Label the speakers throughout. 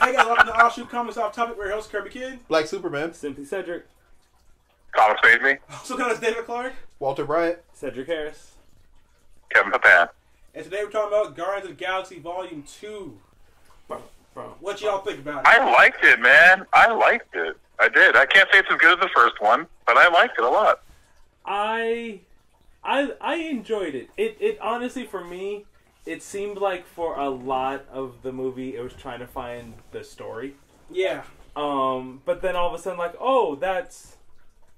Speaker 1: Hey guys, welcome to Offshoot Comics Off Topic. We're your host Kirby Kid,
Speaker 2: Black Superman,
Speaker 3: Simply Cedric,
Speaker 4: Thomas Made
Speaker 1: also known as David Clark,
Speaker 2: Walter Bryant,
Speaker 3: Cedric Harris.
Speaker 4: Kevin Papan.
Speaker 1: and today we're talking about Guardians of the Galaxy Volume 2. What y'all think about it?
Speaker 4: I liked it, man. I liked it. I did. I can't say it's as good as the first one, but I liked it a lot.
Speaker 3: I enjoyed it. It honestly, for me, it seemed like for a lot of the movie, it was trying to find the story.
Speaker 1: Yeah.
Speaker 3: But then all of a sudden, like, oh, that's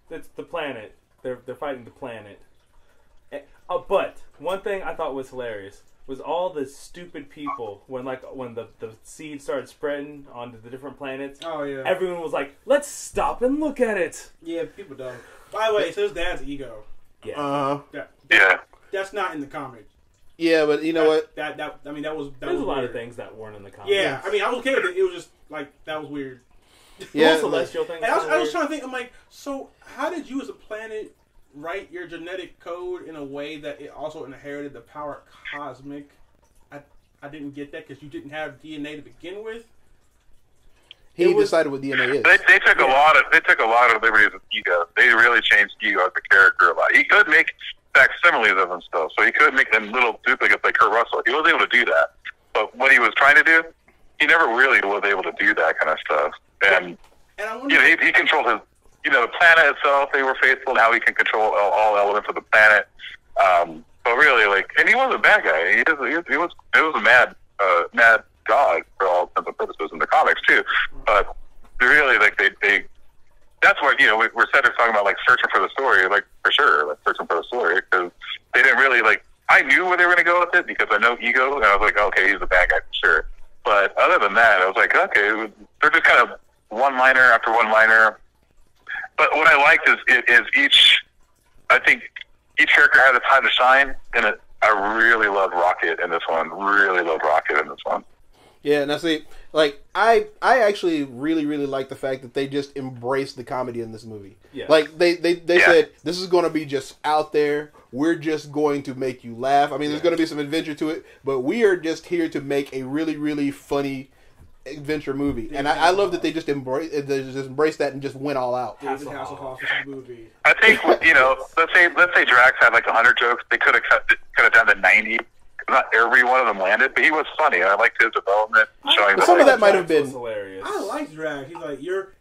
Speaker 3: the planet. They're fighting the planet. But one thing I thought was hilarious was all the stupid people when the seed started spreading onto the different planets.
Speaker 1: Oh, yeah.
Speaker 3: Everyone was like, let's stop and look at it.
Speaker 1: Yeah, people don't. By the way, so his dad's ego.
Speaker 3: Yeah.
Speaker 4: Yeah.
Speaker 1: That's not in the comic.
Speaker 2: Yeah, but you know what?
Speaker 1: That was
Speaker 3: There's a lot
Speaker 1: weird.
Speaker 3: of things that weren't in the comics.
Speaker 1: Yeah, I mean, I was okay with it. It was just, like, that was weird.
Speaker 2: Yeah,
Speaker 3: Celestial things.
Speaker 1: And I was trying to think, I'm like, so how did you as a planet write your genetic code in a way that it also inherited the power cosmic? I didn't get that because you didn't have DNA to begin with.
Speaker 2: He decided what DNA is.
Speaker 4: They took a lot of liberties with Ego. They really changed Ego as a character a lot. He could make facsimiles of himself, so he could make them little duplicates like Kurt Russell. He was able to do that. But what he was trying to do, he never really was able to do that kind of stuff. And
Speaker 1: I wonder,
Speaker 4: he controlled his, the planet itself. They were faithful in how he can control all elements of the planet. But really, and he was a bad guy. He was a mad god for all intents and purposes in the comics too. But really, they that's what we're Cedric talking about, searching for the story, for sure, searching for the story, because they didn't really I knew where they were going to go with it because I know Ego, and I was like, okay, he's a bad guy for sure. But other than that, I was like, okay, they're just kind of one-liner after one-liner. But what I liked is I think each character had its time to shine, and I really loved Rocket in this one.
Speaker 2: Yeah, and I see, I actually really, really like the fact that they just embraced the comedy in this movie.
Speaker 3: Yeah.
Speaker 2: They said, this is going to be just out there. We're just going to make you laugh. I mean, there's going to be some adventure to it, but we are just here to make a really, really funny adventure movie. And I love that they just embrace that and just went all out.
Speaker 1: David Hasselhoff is a movie.
Speaker 4: I think, let's say Drax had 100 jokes. They could have done the 90. Not every one of them landed, but he was funny. I liked his development.
Speaker 2: Some of that might have been
Speaker 3: hilarious.
Speaker 1: I like Drax. He's like, you're.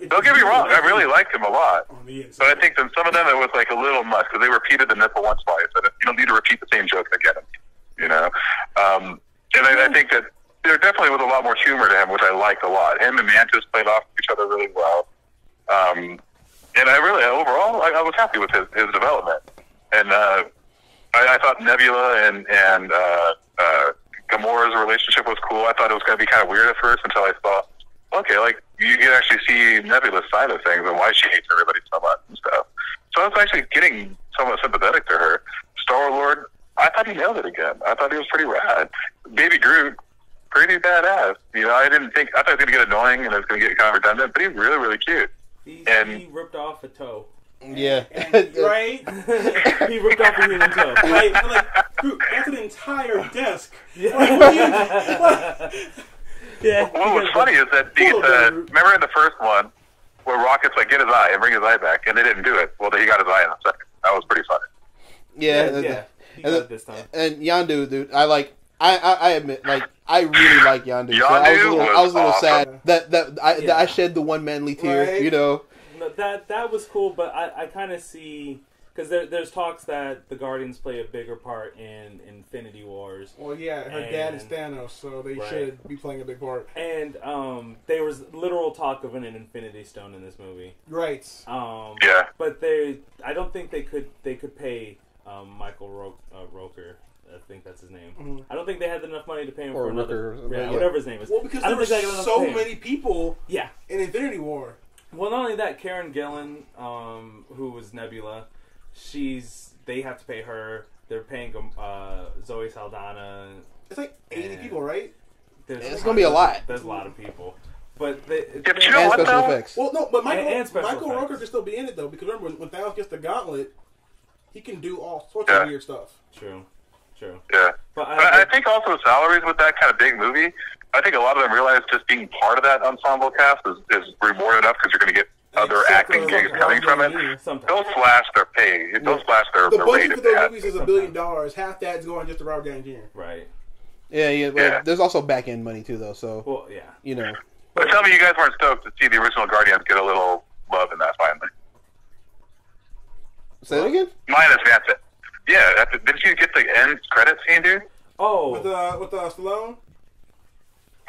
Speaker 4: Don't get me wrong. I really liked him a lot.
Speaker 1: On the inside.
Speaker 4: But I think that some of them it was a little much because they repeated the nipple once, twice. And you don't need to repeat the same joke again. And I think that there definitely was a lot more humor to him, which I liked a lot. Him and Mantis played off each other really well. And I really, overall, I was happy with his development. And I thought Nebula and Gamora's relationship was cool. I thought it was going to be kind of weird at first until I thought, okay, you can actually see Nebula's side of things and why she hates everybody so much and stuff. So I was actually getting somewhat sympathetic to her. Star-Lord, I thought he nailed it again. I thought he was pretty rad. Baby Groot, pretty badass. I thought it was going to get annoying and it was going to get kind of redundant, but he's really, really cute.
Speaker 3: He ripped off a toe.
Speaker 2: Yeah.
Speaker 1: Right?
Speaker 3: He ripped off a human toe.
Speaker 1: Groot, that's an entire desk.
Speaker 3: Yeah. Yeah.
Speaker 4: What was funny is that remember in the first one where Rocket's get his eye and bring his eye back, and they didn't do it. Well, he got his eye in a second. That was pretty funny.
Speaker 3: Yeah. He got it this time.
Speaker 2: And Yondu, dude, I admit, I really like Yondu. So I was a little
Speaker 4: awesome.
Speaker 2: sad that I shed the one manly tear,
Speaker 1: Right.
Speaker 3: That was cool, but I kind of see, because there's talks that the Guardians play a bigger part in Infinity Wars.
Speaker 1: Well, yeah, her dad is Thanos, so they should be playing a big part.
Speaker 3: And there was literal talk of an Infinity Stone in this movie.
Speaker 1: Right.
Speaker 4: Yeah.
Speaker 3: But I don't think they could pay Michael Roker. I think that's his name.
Speaker 1: Mm-hmm.
Speaker 3: I don't think they had enough money to pay him
Speaker 2: Or
Speaker 3: for another,
Speaker 2: Rooker,
Speaker 3: whatever his name is.
Speaker 1: Well, because
Speaker 3: I
Speaker 1: there
Speaker 3: don't
Speaker 1: were
Speaker 3: think they got enough
Speaker 1: so
Speaker 3: to pay him.
Speaker 1: many people
Speaker 3: Yeah.
Speaker 1: in Infinity War.
Speaker 3: Well, not only that, Karen Gillan, who was Nebula, they have to pay her. They're paying Zoe Saldana.
Speaker 1: It's 80 people, right?
Speaker 2: It's going to be a lot.
Speaker 3: There's a lot of people. But
Speaker 4: you know
Speaker 2: And
Speaker 4: what,
Speaker 2: special
Speaker 4: though?
Speaker 2: effects.
Speaker 1: Well, no, but Michael
Speaker 3: And special
Speaker 1: Rooker
Speaker 3: effects.
Speaker 1: can still be in it, though, because remember, when Thanos gets the gauntlet, he can do all sorts of weird stuff.
Speaker 3: True.
Speaker 4: Yeah.
Speaker 3: But
Speaker 4: I think also salaries with that kind of big movie, I think a lot of them realize just being part of that ensemble cast is reward enough because you're going to get other acting gigs coming from it. Don't slash their pay. Don't slash their
Speaker 1: The
Speaker 4: rate
Speaker 1: budget for those movies is $1 billion. Half that's going just to Robert Downey Jr.
Speaker 3: Right.
Speaker 2: Yeah. But there's also back end money too, though. So
Speaker 3: Well, yeah.
Speaker 2: you know.
Speaker 4: But tell me, you guys weren't stoked to see the original Guardians get a little love in that finally.
Speaker 2: Say that again.
Speaker 4: Minus Vance. Yeah, didn't you get the end credit scene, dude?
Speaker 3: Oh.
Speaker 1: With Stallone?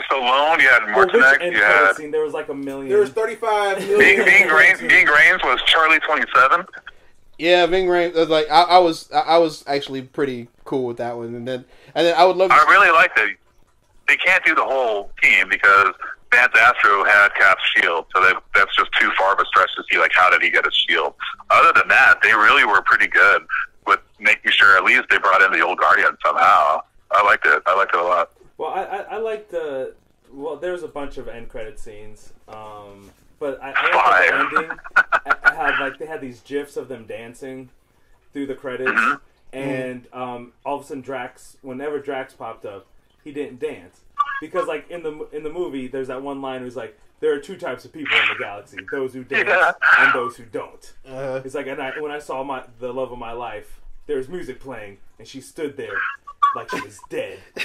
Speaker 4: Stallone, you had
Speaker 3: Well, which
Speaker 4: Martinek,
Speaker 3: end
Speaker 4: you
Speaker 3: credit
Speaker 4: had...
Speaker 3: scene? There was like a million.
Speaker 1: There was 35 million.
Speaker 4: Being Rains was Charlie 27.
Speaker 2: Yeah, Ving Rhames. Like I was actually pretty cool with that one, and then I would love.
Speaker 4: I really liked it. They can't do the whole team because Vance Astro had Cap's shield, so that's just too far of a stretch to see like how did he get his shield. Other than that, they really were pretty good with making sure at least they brought in the old Guardian somehow. I liked it. I liked it a lot.
Speaker 3: Well, I liked the. Well, there's a bunch of end credit scenes, but I liked the ending. I had like they had these gifs of them dancing through the credits, and all of a sudden whenever Drax popped up, he didn't dance because like in the movie, there's that one line who's like, there are two types of people in the galaxy: those who dance and those who don't. It's like, and when I saw the love of my life, there was music playing, and she stood there like she was dead. And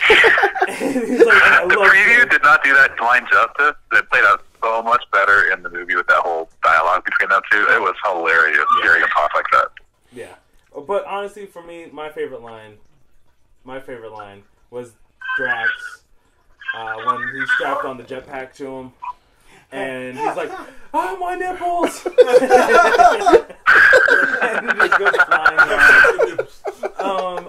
Speaker 3: he's like,
Speaker 4: the preview did not do that line justice. It played out so much better in the movie with that whole dialogue between them two. It was hilarious hearing him talk like that.
Speaker 3: Yeah, but honestly, for me, my favorite line was Drax when he strapped on the jetpack to him, and he's like, "Oh, my nipples!" And he just goes flying around.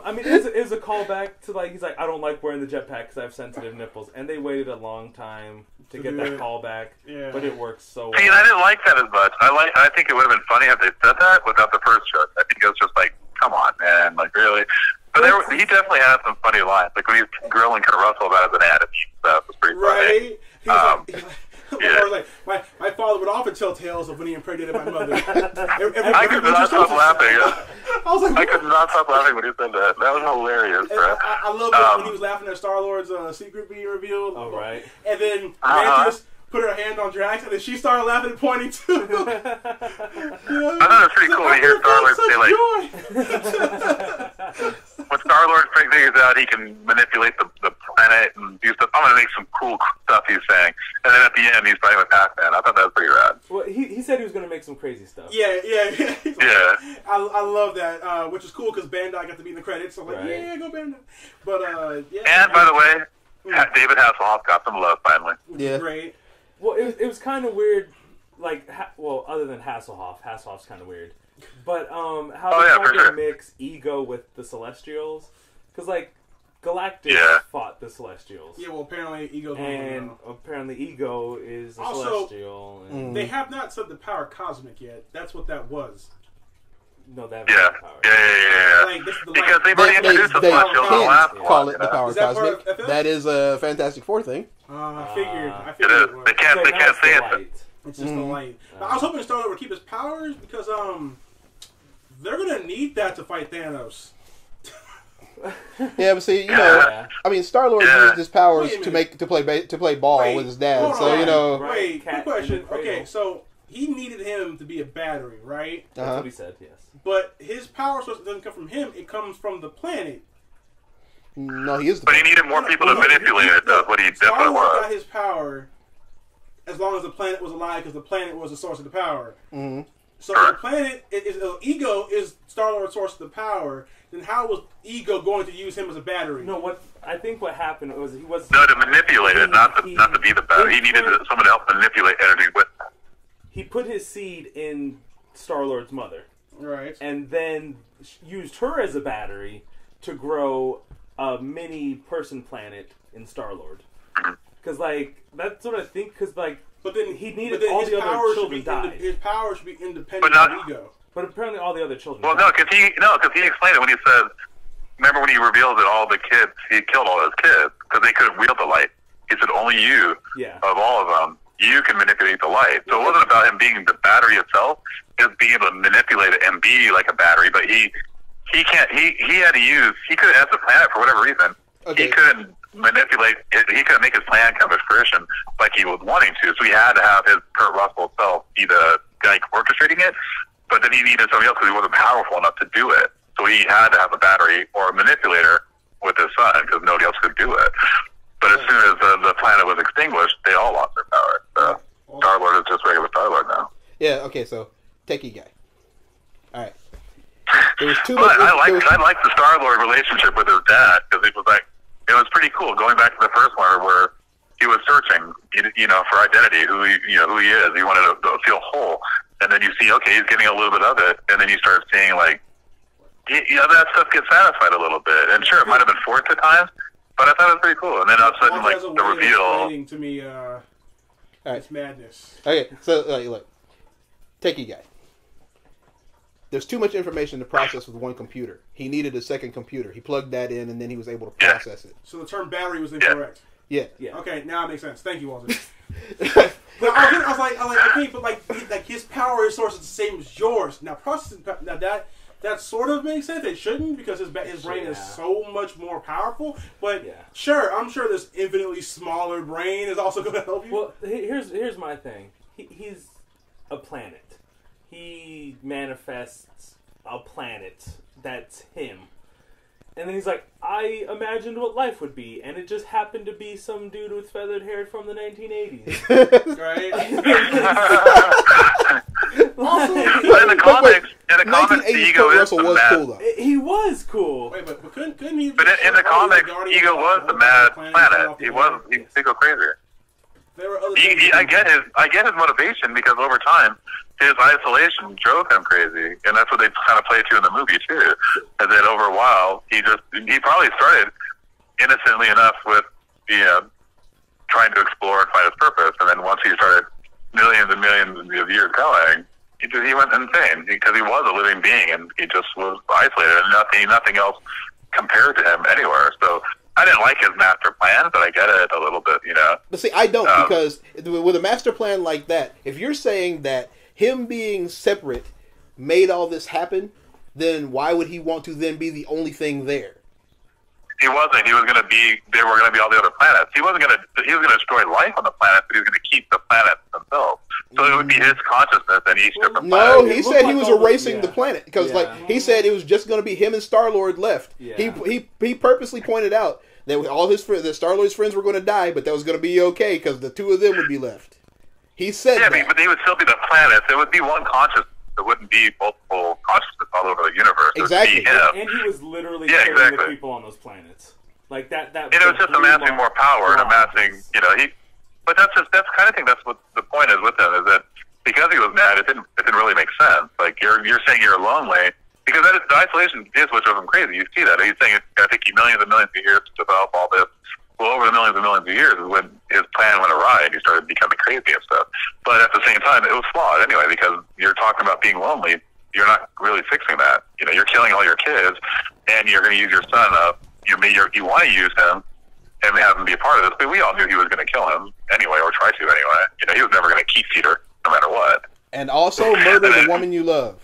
Speaker 3: I mean, it was a callback to like he's like, "I don't like wearing the jetpack because I have sensitive nipples," and they waited a long time to get that callback, but it works so well.
Speaker 4: See, I didn't like that as much. I think it would have been funny if they said that without the first joke. I think it was just like, come on, man, like really. But he definitely had some funny lines, like when he was grilling Kurt Russell about his anatomy and stuff. It was pretty funny.
Speaker 1: He's like, my father would often tell tales of when he impregnated my mother.
Speaker 4: I could not stop laughing.
Speaker 1: I was like,
Speaker 4: I could not stop laughing when he said that. That was hilarious, bro.
Speaker 1: I love it when he was laughing at Star-Lord's secret being revealed.
Speaker 3: Oh, right.
Speaker 1: And then Mantis put her hand on Drax, and then she started laughing and pointing too.
Speaker 4: I thought it was pretty cool to hear Star-Lord say, like, when Star-Lord figures out he can manipulate the planet and do stuff, I'm going to make some cool stuff, he's saying. And then at the end, he's playing with Pac-Man. I thought that was pretty rad.
Speaker 3: Well, he said he was going to make some crazy stuff.
Speaker 1: Yeah.
Speaker 4: I
Speaker 1: love that, which is cool because Bandai got to be in the credits. So I'm like, yeah, go Bandai. But, yeah.
Speaker 4: And, by the way, David Hasselhoff got some love, finally.
Speaker 1: Which great.
Speaker 3: Well, it was kind of weird, like, other than Hasselhoff's kind of weird. But how they tried to mix Ego with the Celestials, because like Galactus fought the Celestials.
Speaker 1: Yeah, well, apparently Ego's
Speaker 3: and apparently Ego is a Celestial. And
Speaker 1: they have not said the power cosmic yet. That's what that was.
Speaker 3: No, that
Speaker 4: power. Yeah.
Speaker 1: Like, this is the
Speaker 4: because they've already introduced the Celestials in the last one.
Speaker 2: Call it the power cosmic. That is a Fantastic Four thing.
Speaker 1: I figured
Speaker 4: it is.
Speaker 1: It was.
Speaker 4: They can't say it.
Speaker 1: It's just the light. I was hoping Star-Lord would keep his powers because they're gonna need that to fight Thanos.
Speaker 2: Yeah, but see, I mean, Star-Lord used his powers to play ball with his dad. So
Speaker 1: Wait, quick question. Okay, so he needed him to be a battery, right?
Speaker 3: That's what he said. Yes.
Speaker 1: But his power source doesn't come from him; it comes from the planet.
Speaker 2: No, he is.
Speaker 4: But he needed more people to manipulate it. That's what he definitely was.
Speaker 1: Got his power as long as the planet was alive, because the planet was the source of the power.
Speaker 2: Mm-hmm.
Speaker 1: So if the planet Ego is Star-Lord's source of the power, then how was Ego going to use him as a battery?
Speaker 3: No, I think what happened was he was
Speaker 4: to manipulate it, not to be the battery. He needed someone to help manipulate energy with.
Speaker 3: He put his seed in Star-Lord's mother,
Speaker 1: right,
Speaker 3: and then used her as a battery to grow a mini person planet in Star-Lord. Because like that's what I think. Because like.
Speaker 1: But then
Speaker 3: he needed all the other children died.
Speaker 1: His power should be independent of Ego.
Speaker 3: But apparently all the other children
Speaker 4: died.
Speaker 3: Well,
Speaker 4: because he explained it when he says, remember when he revealed that all the kids, he killed all his kids because they couldn't wield the light. He said, only you, of all of them, you can manipulate the light. So it wasn't about him being the battery itself. It was being able to manipulate it and be like a battery. But he can't, he had to use, he couldn't have the planet for whatever reason. Okay. He couldn't manipulate. He couldn't make his plan come to fruition like he was wanting to. So he had to have his Kurt Russell self be the guy orchestrating it. But then he needed somebody else because he wasn't powerful enough to do it. So he had to have a battery or a manipulator with his son because nobody else could do it. But as soon as the planet was extinguished, they all lost their power. So Star-Lord is just regular Star-Lord now.
Speaker 2: Yeah. Okay. So techie guy. All right. There was too
Speaker 4: But
Speaker 2: much.
Speaker 4: I liked the Star-Lord relationship with his dad because it was pretty cool. Going back to the first one where he was searching, for identity, who he is. He wanted to feel whole, and then you see, okay, he's getting a little bit of it, and then you start seeing that stuff gets satisfied a little bit. And sure, it might have been forced at times, but I thought it was pretty cool. And then all of a sudden, like the reveal.
Speaker 1: To me, it's madness.
Speaker 2: Okay, so look, techie guy. There's too much information to process with one computer. He needed a second computer. He plugged that in, and then he was able to process it.
Speaker 1: So the term battery was incorrect.
Speaker 2: Yeah.
Speaker 1: Okay, now it makes sense. Thank you, Walter. But I was like, okay, but like his power source is the same as yours. Now processing, that sort of makes sense. It shouldn't because his brain is so much more powerful. But sure, I'm sure this infinitely smaller brain is also going to help you.
Speaker 3: Well, here's my thing. He's a planet. He manifests a planet that's him. And then he's like, I imagined what life would be, and it just happened to be some dude with feathered hair from the 1980s.
Speaker 1: Right?
Speaker 4: Also, in the comics, the Ego is the mad.
Speaker 2: Cool, though.
Speaker 3: He was cool.
Speaker 1: Wait, but couldn't he?
Speaker 4: But in the comics, Ego was the mad planet. He was go crazy.
Speaker 1: There were other
Speaker 4: I get his motivation because over time, his isolation drove him crazy, and that's what they kind of play to in the movie too. And then over a while, he probably started innocently enough with trying to explore and find his purpose, and then once he started millions and millions of years going, he went insane because he was a living being and he just was isolated and nothing else compared to him anywhere. So I didn't like his master plan, but I get it a little bit,
Speaker 2: But see, I don't because with a master plan like that, if you're saying that him being separate made all this happen, then why would he want to then be the only thing there?
Speaker 4: He wasn't. He was going to be. There were going to be all the other planets. He wasn't going to. He was going to destroy life on the planet, but he was going to keep the planets themselves. So it would be his consciousness in each different planet.
Speaker 2: No, he said he was erasing the planet because, he said it was just going to be him and Star-Lord left. Yeah. He purposely pointed out that all that Star-Lord's friends were going to die, but that was going to be okay because the two of them would be left. He said that.
Speaker 4: But they would still be the planets. It would be one consciousness. There wouldn't be multiple consciousness all over the universe.
Speaker 2: Exactly.
Speaker 3: And he was literally killing the people on those planets. Like that.
Speaker 4: And it was just amassing more power and amassing, But that's kind of thing. That's what the point is with him, is that because he was mad, it didn't really make sense. Like you're saying you're lonely because the isolation is what drove him crazy. You see that he's saying it's going to take you millions and millions of years to develop all this. Well, over the millions and millions of years is when his plan went awry and he started becoming crazy and stuff. But at the same time, it was flawed anyway because you're talking about being lonely. You're not really fixing that. You're killing all your kids, and you're going to use your son up. You want to use him and have him be a part of this, but we all knew he was going to kill him anyway, or try to anyway. He was never going to keep Peter, no matter what.
Speaker 2: And also murder the woman you love.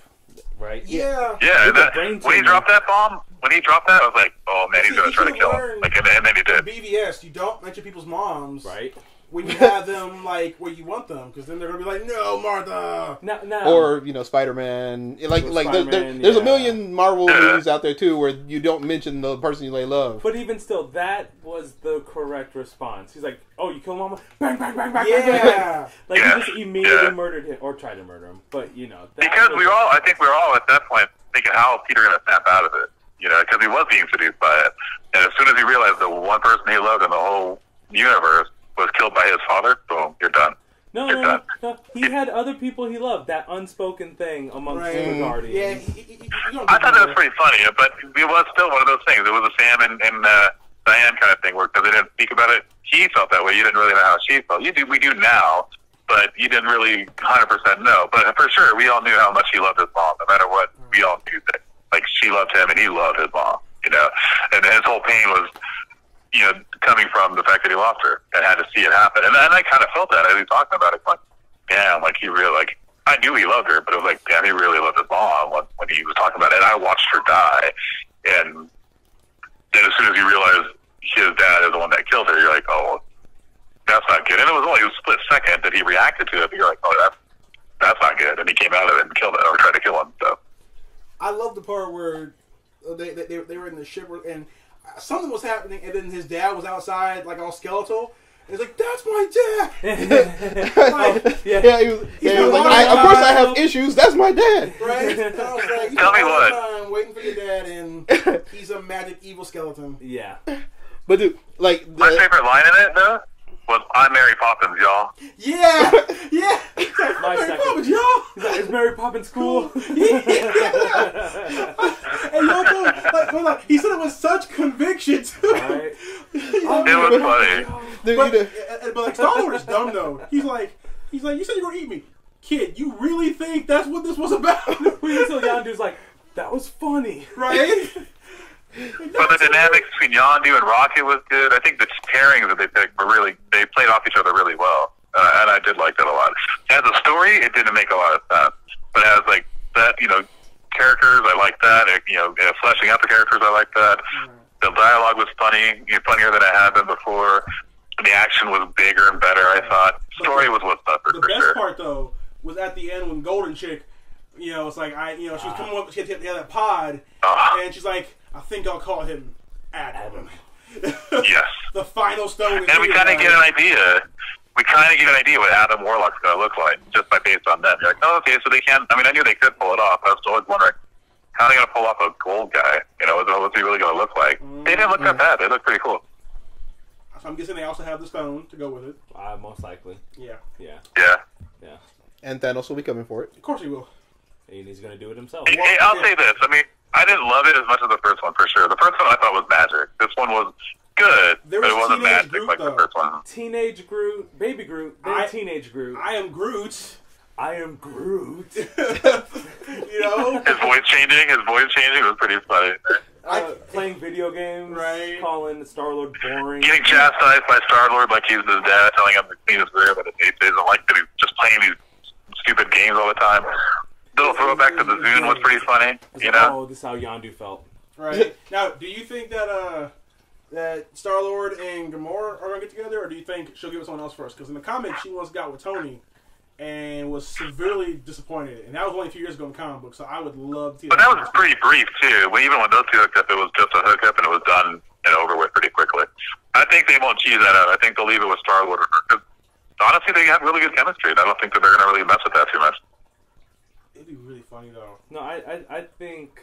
Speaker 3: Right?
Speaker 1: Yeah.
Speaker 4: Yeah. When he dropped that bomb, I was like, oh man, he's going to try to kill him. And then he did.
Speaker 1: BVS, you don't mention people's moms.
Speaker 3: Right.
Speaker 1: When you have them where you want them, because then they're gonna be like, "No, Martha."
Speaker 3: No.
Speaker 2: Or Spider-Man. There's a million Marvel movies out there too where you don't mention the person you love.
Speaker 3: But even still, that was the correct response. He's like, "Oh, you kill Mama? Bang, bang, bang, bang,
Speaker 1: yeah."
Speaker 3: bang, bang. He just immediately murdered him or tried to murder him. But
Speaker 4: because I think we were all at that point thinking, how is Peter gonna snap out of it? Because he was being seduced by it, and as soon as he realized the one person he loved in the whole universe was killed by his father, boom, you're done.
Speaker 3: No. He had other people he loved. That unspoken thing amongst the Guardians.
Speaker 1: Yeah,
Speaker 4: I thought that was pretty funny, but it was still one of those things. It was a Sam and Diane kind of thing, where because they didn't speak about it, he felt that way. You didn't really know how she felt. We do now, but you didn't really 100% know. But for sure, we all knew how much he loved his mom. No matter what, we all knew that. Like she loved him and he loved his mom. And his whole pain was. Coming from the fact that he lost her and had to see it happen. And I kind of felt that as he talked about it. Like, damn, he really, I knew he loved her, but it was like, damn, he really loved his mom when he was talking about it. And I watched her die. And then as soon as he realized, his dad is the one that killed her, you're like, oh, that's not good. And it was only a split second that he reacted to it, but you're like, oh, that's not good. And he came out of it and killed it, or tried to kill him. So
Speaker 1: I love the part where they were in the ship and something was happening, and then his dad was outside, like all skeletal. And he's like, "That's my dad." Like,
Speaker 2: he was like, "Of course I have issues. That's my dad."
Speaker 1: Right? And I was like,
Speaker 4: tell me what.
Speaker 1: Time waiting for your dad, and he's a magic evil skeleton.
Speaker 3: Yeah.
Speaker 2: But dude, like
Speaker 4: my favorite line in it though was "I'm Mary Poppins, y'all."
Speaker 1: Yeah, yeah. Like,
Speaker 3: My
Speaker 1: Mary
Speaker 3: second.
Speaker 1: Poppins, y'all.
Speaker 3: He's like, is Mary Poppins cool?
Speaker 1: And like, he said it with such conviction too.
Speaker 3: Right.
Speaker 4: It was funny.
Speaker 1: But like Star-Lord is dumb though. He's like, you said you're gonna eat me, kid. You really think that's what this was about?
Speaker 3: So Yondu's like, that was funny,
Speaker 1: right?
Speaker 4: But the dynamics between Yondu and Rocket was good. I think the pairings that they picked were they played off each other really well. And I did like that a lot. As a story, it didn't make a lot of sense. But as like that, characters, I like that. Fleshing out the characters, I like that. The dialogue was funny, funnier than it had been before. The action was bigger and better, I thought. Story was what suffered, for sure.
Speaker 1: The best part, though, was at the end when Golden Chick, it's like, she was coming up, she had that pod, and she's like, I think I'll call him Adam.
Speaker 4: Yes.
Speaker 1: The final stone.
Speaker 4: And we kind of get an idea. We kind of get an idea what Adam Warlock's going to look like, just by based on them. You're like, oh, okay, so they can. I mean, I knew they could pull it off. I was always wondering, how are they going to pull off a gold guy? What's he really going to look like? They didn't look that bad. They looked pretty cool.
Speaker 1: So I'm guessing they also have the stone to go with it.
Speaker 3: Most likely.
Speaker 1: Yeah.
Speaker 3: Yeah.
Speaker 4: Yeah.
Speaker 3: Yeah.
Speaker 2: And Thanos will be coming for it.
Speaker 1: Of course he will.
Speaker 3: And he's going to do it himself.
Speaker 4: Hey, I'll say this. I mean, I didn't love it as much as the first one, for sure. The first one I thought was magic. This one was good, but it wasn't magic
Speaker 1: Groot,
Speaker 4: like
Speaker 1: though.
Speaker 4: the first one.
Speaker 3: Teenage Groot, baby Groot, then teenage Groot.
Speaker 1: I am Groot.
Speaker 3: I am Groot.
Speaker 4: His voice changing was pretty funny.
Speaker 3: Playing video games,
Speaker 1: right?
Speaker 3: Calling Star-Lord boring.
Speaker 4: Getting chastised by Star-Lord like he's his dad, telling him to clean his room, but he doesn't like that he's just playing these stupid games all the time. Little throwback to the Zune was pretty funny,
Speaker 3: Oh, this is how Yondu felt.
Speaker 1: Right. Now, do you think that Star-Lord and Gamora are going to get together, or do you think she'll get with someone else first? Because in the comics, she once got with Tony and was severely disappointed. And that was only a few years ago in the comic book, so I would love to see
Speaker 4: But that was pretty brief, too. Even when those two hooked up, it was just a hookup, and it was done and over with pretty quickly. I think they won't cheese that out. I think they'll leave it with Star-Lord. Because honestly, they have really good chemistry, and I don't think that they're going to really mess with that too much.
Speaker 1: It'd be really funny, though.
Speaker 3: No, I think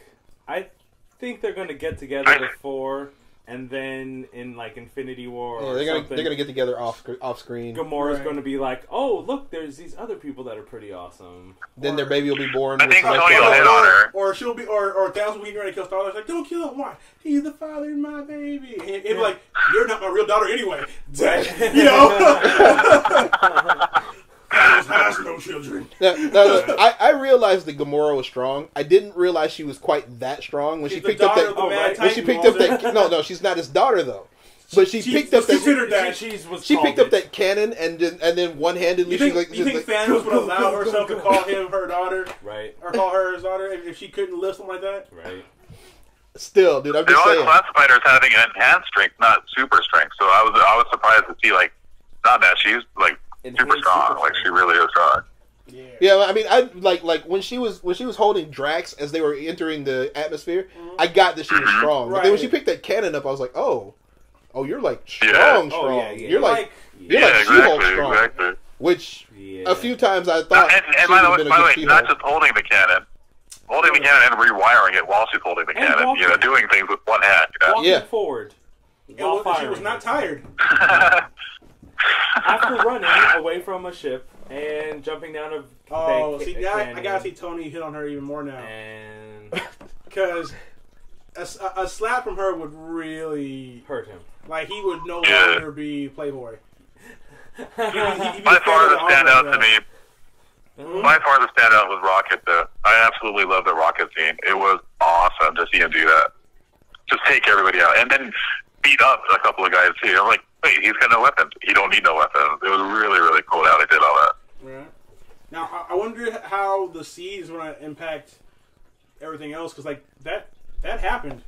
Speaker 3: they're going to get together before, and then in like Infinity War or
Speaker 2: they're
Speaker 3: something,
Speaker 2: gonna get together off screen.
Speaker 3: Gamora's going to be like, oh, look, there's these other people that are pretty awesome.
Speaker 2: Then their baby will be born.
Speaker 4: I think
Speaker 2: like,
Speaker 4: Tony will hit on her.
Speaker 1: Or she'll be, or Thanos will be ready to kill Star-Lord. Like, don't kill him. Why? He's the father of my baby. And he'd be like, you're not my real daughter anyway. Thanos has no children.
Speaker 2: I realized that Gamora was strong. I didn't realize she was quite that strong when she picked up that. When she picked up that. No, she's not his daughter though. But she picked up that. She picked up that cannon and then one-handedly.
Speaker 1: You think Thanos would allow herself to call him her daughter,
Speaker 3: right?
Speaker 1: Or call her his daughter if she couldn't lift something like that,
Speaker 3: right?
Speaker 2: Still, dude, I'm
Speaker 4: They
Speaker 2: just
Speaker 4: always
Speaker 2: saying.
Speaker 4: classified her as having an enhanced strength, not super strength. So I was surprised to see not that she's super strong. Like she really is strong.
Speaker 2: Yeah, I mean, I like when she was holding Drax as they were entering the atmosphere. I got that she was strong, but then when she picked that cannon up, I was like, oh, you're like strong.
Speaker 3: Oh, yeah.
Speaker 2: You're like
Speaker 4: exactly,
Speaker 2: She-Hulk strong.
Speaker 4: exactly.
Speaker 2: Which a few times I thought.
Speaker 4: And by the way, not just holding the cannon. Holding the cannon and rewiring it while she's holding the cannon.
Speaker 3: Walking.
Speaker 4: Doing things with one hand.
Speaker 3: Walking forward.
Speaker 1: She was not tired.
Speaker 3: After running away from a ship and jumping down a
Speaker 1: I gotta see Tony hit on her even more now. Because a slap from her would really
Speaker 3: hurt him.
Speaker 1: Like he would no longer be Playboy.
Speaker 4: By far the standout to me. By far the standout was Rocket, though. I absolutely love the Rocket scene. It was awesome to see him do that. Just take everybody out. And then beat up a couple of guys, too. I'm like, wait, he's got no weapons. He don't need no weapons. It was really, really cool how they did all that.
Speaker 1: Right. Now, I wonder how the seed is going to impact everything else, because, that happened.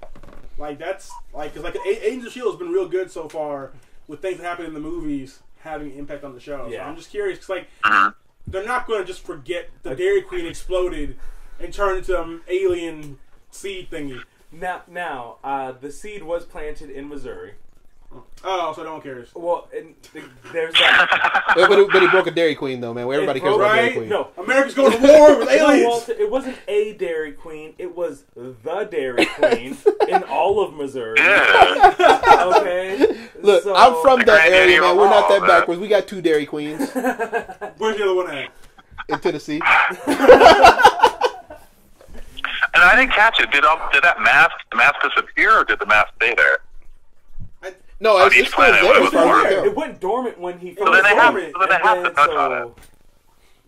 Speaker 1: Like that's like because like Agents of Shield has been real good so far with things that happen in the movies having an impact on the show.
Speaker 3: Yeah.
Speaker 1: So I'm just curious because like they're not going to just forget the Dairy Queen exploded and turned into an alien seed thingy.
Speaker 3: Now, the seed was planted in Missouri.
Speaker 1: Oh, so no one cares.
Speaker 3: Well, there's that.
Speaker 2: but he broke a Dairy Queen though, man. Everybody cares about Dairy Queen.
Speaker 3: No,
Speaker 1: America's going to war with aliens.
Speaker 3: No, Walter, it wasn't a Dairy Queen. It was the Dairy Queen in all of Missouri.
Speaker 4: Yeah.
Speaker 3: Okay.
Speaker 2: Look,
Speaker 3: so,
Speaker 2: I'm from that
Speaker 4: Granddaddy
Speaker 2: area, man. We're not that
Speaker 4: man.
Speaker 2: backwards. We got 2 Dairy Queens
Speaker 1: Where's the other one at?
Speaker 2: in Tennessee.
Speaker 4: And I didn't catch it. Did that mask disappear, or did the mask stay there?
Speaker 2: No,
Speaker 4: On
Speaker 2: it's
Speaker 4: each
Speaker 2: still
Speaker 4: planet,
Speaker 2: there.
Speaker 4: it
Speaker 2: As far as
Speaker 1: was
Speaker 2: I can
Speaker 3: It
Speaker 2: tell.
Speaker 3: went dormant when he
Speaker 1: So
Speaker 3: first
Speaker 1: then they have-
Speaker 3: formed it,
Speaker 4: so then they
Speaker 3: and
Speaker 4: have to
Speaker 3: then,
Speaker 4: touch on it.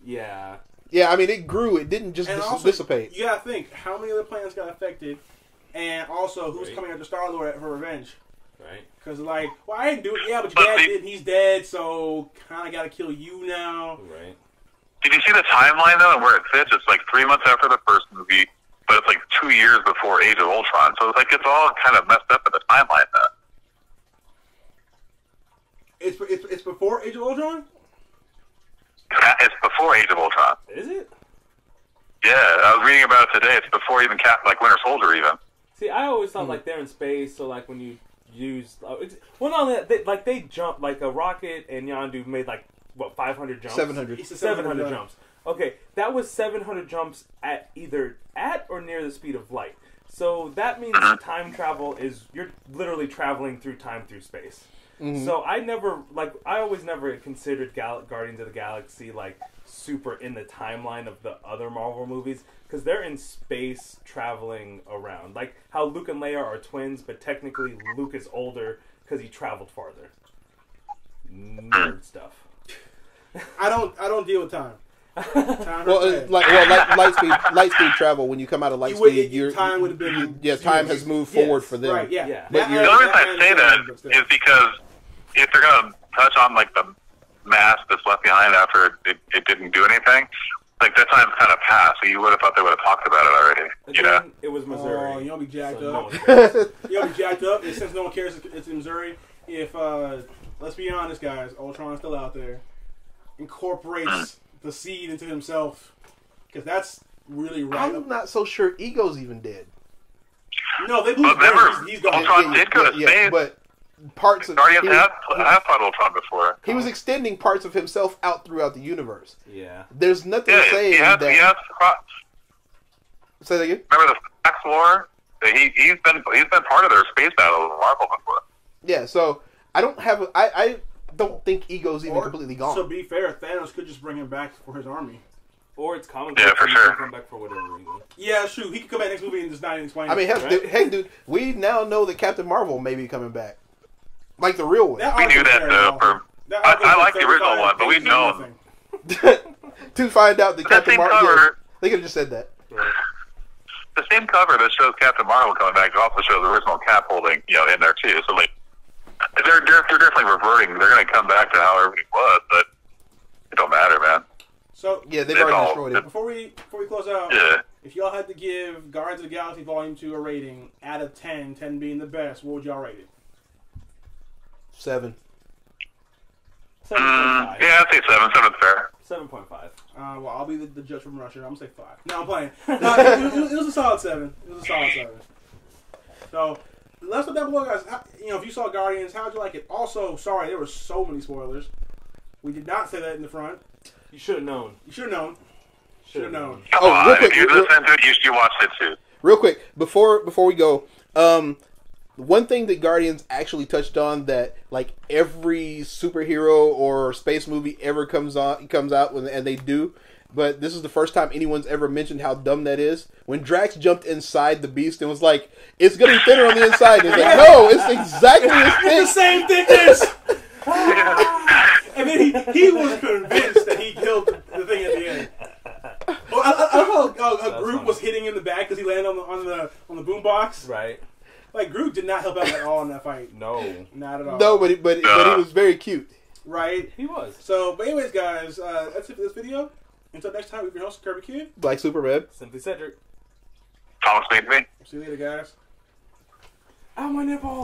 Speaker 3: Yeah.
Speaker 2: Yeah, I mean, it grew. It didn't just
Speaker 1: And also,
Speaker 2: dissipate.
Speaker 1: you gotta think how many other planets got affected, and also who's
Speaker 3: Right.
Speaker 1: coming after Star-Lord for revenge.
Speaker 3: Right.
Speaker 1: Because like, well, I didn't do it. Yeah, but your
Speaker 4: But
Speaker 1: dad
Speaker 4: they-
Speaker 1: did. And he's dead, so kind of gotta kill you now.
Speaker 3: Right.
Speaker 4: Did you see the timeline though, and where it fits? It's like 3 months after the first movie, but it's like 2 years before Age of Ultron. So it's like it's all kind of messed up in the timeline now.
Speaker 1: It's before Age of Ultron.
Speaker 4: It's before Age of Ultron.
Speaker 3: Is it?
Speaker 4: Yeah, I was reading about it today. It's before even Winter Soldier even.
Speaker 3: See, I always thought like they're in space, so like when you use, they jump like a rocket and Yondu made like what 500 jumps,
Speaker 2: 700.
Speaker 1: It's the
Speaker 3: 700 jumps. Okay, that was 700 jumps at either at or near the speed of light. So that means time travel is you're literally traveling through time through space. So I always never considered Guardians of the Galaxy like super in the timeline of the other Marvel movies because they're in space traveling around. Like how Luke and Leia are twins, but technically Luke is older because he traveled farther. Nerd stuff.
Speaker 1: I don't deal with time. Time
Speaker 2: Well,
Speaker 1: is bad.
Speaker 2: light speed travel. When you come out of light
Speaker 1: You would-
Speaker 2: speed, your
Speaker 1: time would have been
Speaker 2: time has moved forward for them.
Speaker 1: right. Yeah.
Speaker 3: Yeah.
Speaker 2: But
Speaker 4: The only reason I say that is because if they're going to touch on like the mask that's left behind after it didn't do anything, like that time's kind of passed. So you would have thought they would have talked about it already. You know?
Speaker 3: Again, it was Missouri.
Speaker 1: Oh, you don't be jacked
Speaker 3: so no
Speaker 1: up.
Speaker 3: one cares.
Speaker 1: You know, be jacked up. And since no one cares, it's in Missouri. If let's be honest, guys, Ultron's still out there. Incorporates the seed into himself, because that's really right.
Speaker 2: I'm not so sure Ego's even dead.
Speaker 1: No, they lose.
Speaker 4: But remember,
Speaker 1: He's gone.
Speaker 4: Ultron did go to space.
Speaker 2: But parts of
Speaker 4: Guardians
Speaker 2: he,
Speaker 4: have fought Ultron before.
Speaker 2: he was extending parts of himself out throughout the universe.
Speaker 3: Yeah.
Speaker 2: There's nothing
Speaker 4: Yeah,
Speaker 2: saying
Speaker 4: he has.
Speaker 2: that. Say that again.
Speaker 4: Remember the Fax War? He's been part of their space battle in Marvel before.
Speaker 2: Yeah, so I don't have. I don't think Ego's even
Speaker 1: Or,
Speaker 2: completely gone.
Speaker 1: To be fair, Thanos could just bring him back for his army.
Speaker 3: Or it's comic
Speaker 4: Yeah,
Speaker 3: book
Speaker 4: for
Speaker 3: and he
Speaker 4: sure.
Speaker 3: can come back for whatever reason.
Speaker 1: Yeah, shoot, he could come back next movie and just not even explain.
Speaker 2: I mean,
Speaker 1: it.
Speaker 2: heck, dude, we now know that Captain Marvel may be coming back, like the real one.
Speaker 1: That
Speaker 4: We
Speaker 1: arc
Speaker 4: knew
Speaker 1: was
Speaker 4: that
Speaker 1: very
Speaker 4: though.
Speaker 1: awesome. That
Speaker 4: I
Speaker 1: arc was
Speaker 4: like the original
Speaker 1: 35
Speaker 4: one, but we've
Speaker 1: pages,
Speaker 4: known.
Speaker 1: nothing.
Speaker 2: To find out that
Speaker 4: That
Speaker 2: Captain
Speaker 4: same
Speaker 2: Marvel,
Speaker 4: cover,
Speaker 2: they could have just said that.
Speaker 3: Right.
Speaker 4: the same cover that shows Captain Marvel coming back also shows the original Cap holding, in there too. So like, they're definitely reverting. They're going to come back to how everything was, but it don't matter, man.
Speaker 1: So
Speaker 2: Yeah, they've
Speaker 4: It's
Speaker 2: already
Speaker 4: all-
Speaker 2: destroyed it.
Speaker 1: before we close out,
Speaker 4: Yeah.
Speaker 1: if y'all had to give Guardians of the Galaxy Volume 2 a rating out of 10, 10 being the best, what would y'all rate it?
Speaker 2: 7.
Speaker 3: 7.5.
Speaker 4: Yeah, I'd say 7. 7's fair.
Speaker 3: 7.5.
Speaker 1: Well, I'll be the judge from Russia. I'm gonna say 5. No, I'm playing. No, it was a solid 7. It was a solid 7. So let's put that below, guys. If you saw Guardians, how'd you like it? Also, sorry, there were so many spoilers. We did not say that in the front.
Speaker 3: You should have known.
Speaker 1: You should have known. Should have known.
Speaker 4: Come
Speaker 2: Oh,
Speaker 4: on,
Speaker 2: real quick,
Speaker 4: if you
Speaker 2: real-
Speaker 4: listen to it, you watched it too.
Speaker 2: Real quick, before we go, one thing that Guardians actually touched on that like every superhero or space movie ever comes out and they do, but this is the first time anyone's ever mentioned how dumb that is. When Drax jumped inside the Beast and was like, "It's gonna be thinner on the inside," and it's like, "No, it's exactly as
Speaker 1: The
Speaker 2: thick."
Speaker 1: same thing is. And then he was convinced that he killed the thing at the end. Well, I love how Groot
Speaker 3: funny.
Speaker 1: was hitting in the back because he landed on the boombox.
Speaker 3: Right?
Speaker 1: Like Groot did not help out at all in that fight.
Speaker 3: No.
Speaker 1: Not at all.
Speaker 2: No, but he was very cute.
Speaker 1: Right.
Speaker 3: He was.
Speaker 1: So, but anyways, guys, that's it for this video. Until next time, we've been your host Kirby Kid.
Speaker 2: Like Superman.
Speaker 3: Simply Cedric.
Speaker 4: Thomas made me.
Speaker 1: See you later, guys.
Speaker 3: Ow, my nipples!